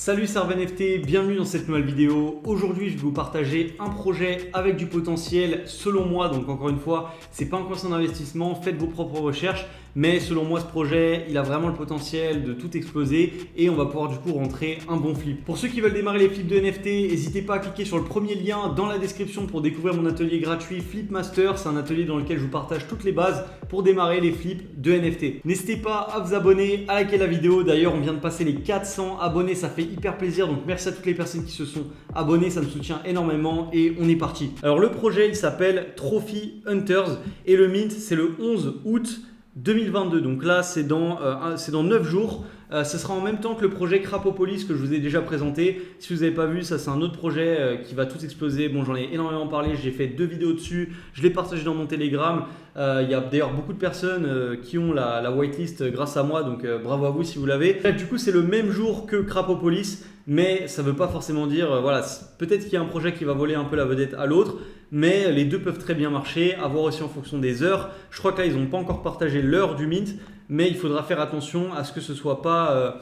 Salut, c'est Arve NFT, bienvenue dans cette nouvelle vidéo. Aujourd'hui, je vais vous partager un projet avec du potentiel selon moi. Donc encore une fois, c'est pas un conseil d'investissement, faites vos propres recherches. Mais selon moi, ce projet, il a vraiment le potentiel de tout exploser et on va pouvoir du coup rentrer un bon flip. Pour ceux qui veulent démarrer les flips de NFT, n'hésitez pas à cliquer sur le premier lien dans la description pour découvrir mon atelier gratuit Flip Master. C'est un atelier dans lequel je vous partage toutes les bases pour démarrer les flips de NFT. N'hésitez pas à vous abonner, à liker la vidéo. D'ailleurs, on vient de passer les 400 abonnés, ça fait hyper plaisir. Donc merci à toutes les personnes qui se sont abonnées, ça me soutient énormément et on est parti. Alors le projet, il s'appelle Trophy Hunters et le mint, c'est le 11 août 2022, donc là c'est dans 9 jours. Ce sera en même temps que le projet Crapopolis que je vous ai déjà présenté. Si vous n'avez pas vu, ça c'est un autre projet qui va tout exploser. Bon, j'en ai énormément parlé, j'ai fait 2 vidéos dessus, je l'ai partagé dans mon Telegram. Il y a d'ailleurs beaucoup de personnes qui ont la whitelist grâce à moi, donc bravo à vous si vous l'avez. Du coup, c'est le même jour que Crapopolis, mais ça ne veut pas forcément dire, voilà, peut-être qu'il y a un projet qui va voler un peu la vedette à l'autre, mais les deux peuvent très bien marcher, à voir aussi en fonction des heures. Je crois que là, ils n'ont pas encore partagé l'heure du mint, mais il faudra faire attention à ce que ce soit pas...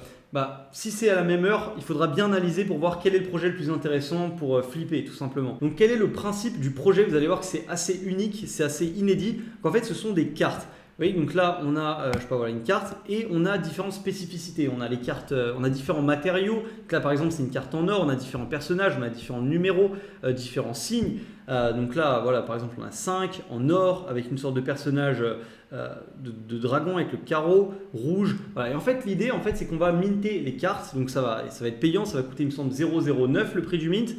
si c'est à la même heure, il faudra bien analyser pour voir quel est le projet le plus intéressant pour flipper tout simplement. Donc quel est le principe du projet? Vous allez voir que c'est assez unique, c'est assez inédit, qu'en fait ce sont des cartes. Vous voyez, donc là on a une carte et on a différentes spécificités. On a les cartes, on a différents matériaux. Donc là par exemple c'est une carte en or, on a différents personnages, on a différents numéros, différents signes. Donc là voilà, par exemple on a 5 en or avec une sorte de personnage de dragon avec le carreau rouge. Voilà. Et en fait l'idée c'est qu'on va minter les cartes. Donc ça va être payant, ça va coûter il me semble 0,09 le prix du mint.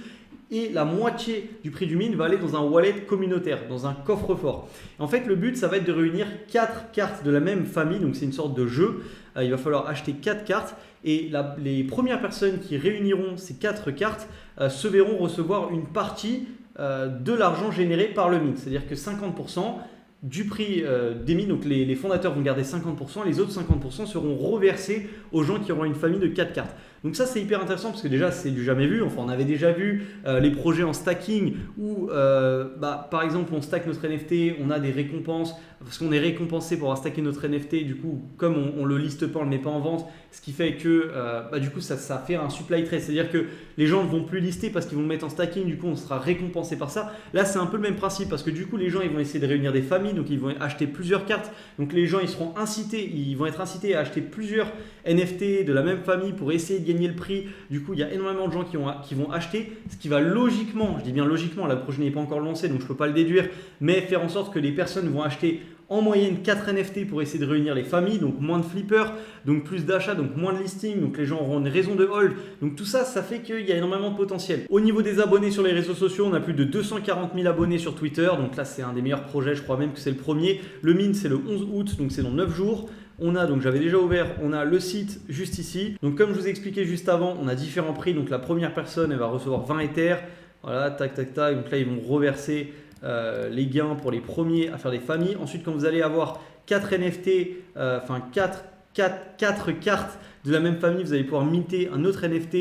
Et la moitié du prix du mint va aller dans un wallet communautaire, dans un coffre-fort. En fait, le but, ça va être de réunir 4 cartes de la même famille, donc c'est une sorte de jeu. Il va falloir acheter 4 cartes et les premières personnes qui réuniront ces 4 cartes se verront recevoir une partie de l'argent généré par le mint. C'est-à-dire que 50% du prix des mines, donc les fondateurs vont garder 50%, les autres 50% seront reversés aux gens qui auront une famille de 4 cartes. Donc ça c'est hyper intéressant parce que déjà c'est du jamais vu, enfin on avait déjà vu les projets en stacking où par exemple on stack notre NFT, on a des récompenses parce qu'on est récompensé pour avoir stacké notre NFT, du coup comme on le liste pas, on le met pas en vente, ce qui fait que du coup ça fait un supply trade, c'est-à-dire que les gens ne vont plus lister parce qu'ils vont le mettre en stacking, du coup on sera récompensé par ça. Là c'est un peu le même principe parce que du coup les gens ils vont essayer de réunir des familles, donc ils vont acheter plusieurs cartes, donc les gens ils vont être incités à acheter plusieurs NFT de la même famille pour essayer de gagner le prix. Du coup il y a énormément de gens qui vont acheter, ce qui va logiquement, je dis bien logiquement, là le projet n'est pas encore lancé donc je ne peux pas le déduire, mais faire en sorte que les personnes vont acheter en moyenne 4 NFT pour essayer de réunir les familles, donc moins de flippers, donc plus d'achats, donc moins de listings, donc les gens auront une raison de hold. Donc tout ça, ça fait qu'il y a énormément de potentiel. Au niveau des abonnés sur les réseaux sociaux, on a plus de 240 000 abonnés sur Twitter, donc là c'est un des meilleurs projets, je crois même que c'est le premier. Le mint c'est le 11 août, donc c'est dans 9 jours. On a, donc j'avais déjà ouvert, on a le site juste ici. Donc comme je vous ai expliqué juste avant, on a différents prix, donc la première personne elle va recevoir 20 Ethers, voilà, tac tac tac, donc là ils vont reverser les gains pour les premiers à faire des familles. Ensuite, quand vous allez avoir 4 NFT, 4 cartes de la même famille, vous allez pouvoir minter un autre NFT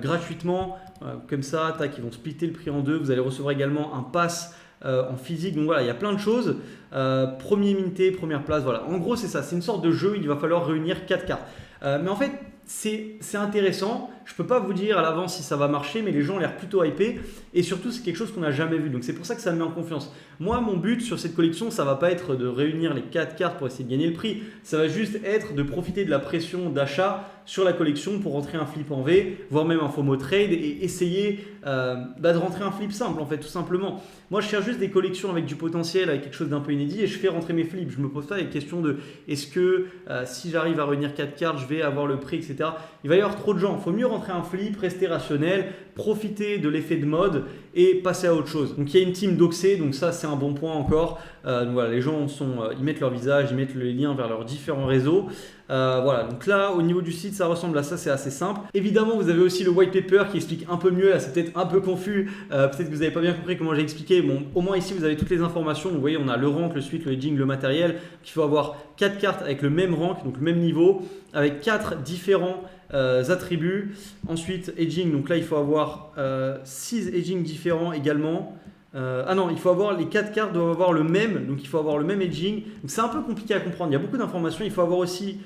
gratuitement. Comme ça, tac, ils vont splitter le prix en deux. Vous allez recevoir également un pass en physique. Donc voilà, il y a plein de choses. Premier minté, première place. Voilà. En gros, c'est ça. C'est une sorte de jeu. Il va falloir réunir 4 cartes. Mais en fait, c'est intéressant. Je ne peux pas vous dire à l'avance si ça va marcher, mais les gens ont l'air plutôt hypés. Et surtout, c'est quelque chose qu'on n'a jamais vu. Donc, c'est pour ça que ça me met en confiance. Moi, mon but sur cette collection, ça ne va pas être de réunir les 4 cartes pour essayer de gagner le prix. Ça va juste être de profiter de la pression d'achat sur la collection pour rentrer un flip en V, voire même un FOMO trade et essayer de rentrer un flip simple, en fait, tout simplement. Moi, je cherche juste des collections avec du potentiel, avec quelque chose d'un peu inédit et je fais rentrer mes flips. Je ne me pose pas les questions de est-ce que si j'arrive à réunir 4 cartes, je vais avoir le prix, etc. Il va y avoir trop de gens. Il faut mieux rentrer un flip, rester rationnel, profiter de l'effet de mode et passer à autre chose. Donc il y a une team doxée, donc ça c'est un bon point encore. Donc voilà, les gens ils mettent leur visage, ils mettent les liens vers leurs différents réseaux. Voilà, donc là au niveau du site ça ressemble à ça, c'est assez simple. Évidemment vous avez aussi le white paper qui explique un peu mieux, là c'est peut-être un peu confus, peut-être que vous n'avez pas bien compris comment j'ai expliqué. Bon, au moins ici vous avez toutes les informations. Vous voyez, on a le rank, le suite, le hedging, le matériel. Il faut avoir 4 cartes avec le même rank, donc le même niveau, avec 4 différents attributs. Ensuite hedging, donc là il faut avoir 6 hedging différents également. Non, il faut avoir les 4 cartes doivent avoir le même, donc il faut avoir le même hedging. Donc c'est un peu compliqué à comprendre, il y a beaucoup d'informations. Il faut avoir aussi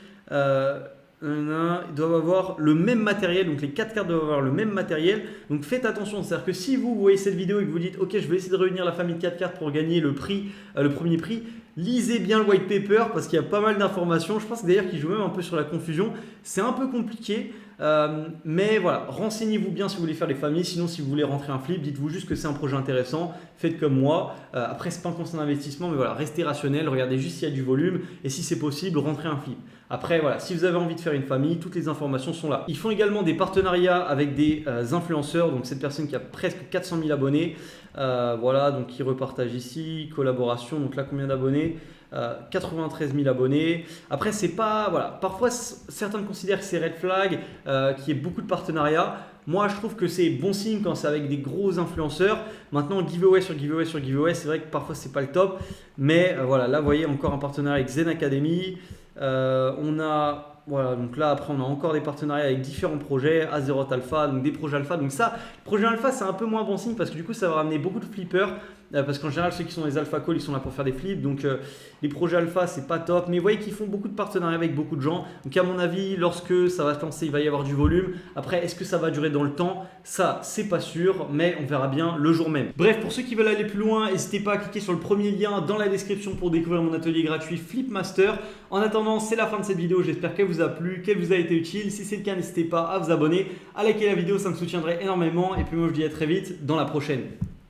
Ils doivent avoir le même matériel, donc les 4 cartes doivent avoir le même matériel. Donc faites attention, c'est-à-dire que si vous voyez cette vidéo et que vous dites ok, je vais essayer de réunir la famille de 4 cartes pour gagner le prix, le premier prix, lisez bien le white paper parce qu'il y a pas mal d'informations. Je pense d'ailleurs qu'il joue même un peu sur la confusion. C'est un peu compliqué, mais voilà, renseignez-vous bien si vous voulez faire les familles. Sinon, si vous voulez rentrer un flip, dites-vous juste que c'est un projet intéressant. Faites comme moi. Après, c'est pas un conseil d'investissement, mais voilà, restez rationnel. Regardez juste s'il y a du volume et si c'est possible, rentrez un flip. Après, voilà, si vous avez envie de faire une famille, toutes les informations sont là. Ils font également des partenariats avec des influenceurs. Donc, cette personne qui a presque 400 000 abonnés. Voilà, donc ils repartagent ici, collaboration. Donc là, combien d'abonnés 93 000 abonnés. Après, c'est pas. Voilà, parfois, certains considèrent que c'est red flag, qu'il y ait beaucoup de partenariats. Moi, je trouve que c'est bon signe quand c'est avec des gros influenceurs. Maintenant, giveaway sur giveaway sur giveaway, c'est vrai que parfois, c'est pas le top. Mais voilà, là, vous voyez encore un partenariat avec Zen Academy. On a. Voilà, donc là après on a encore des partenariats avec différents projets, Azeroth Alpha, donc des projets alpha. Donc ça, projet alpha c'est un peu moins bon signe parce que du coup ça va ramener beaucoup de flippers. Parce qu'en général ceux qui sont les alpha calls ils sont là pour faire des flips. Donc les projets alpha c'est pas top. Mais vous voyez qu'ils font beaucoup de partenariats avec beaucoup de gens. Donc à mon avis lorsque ça va se lancer il va y avoir du volume. Après est-ce que ça va durer dans le temps? Ça c'est pas sûr, mais on verra bien le jour même. Bref, pour ceux qui veulent aller plus loin, n'hésitez pas à cliquer sur le premier lien dans la description pour découvrir mon atelier gratuit Flipmaster. En attendant, c'est la fin de cette vidéo. J'espère qu'elle vous a plu, qu'elle vous a été utile. Si c'est le cas, n'hésitez pas à vous abonner, à liker la vidéo, ça me soutiendrait énormément. Et puis moi je vous dis à très vite dans la prochaine.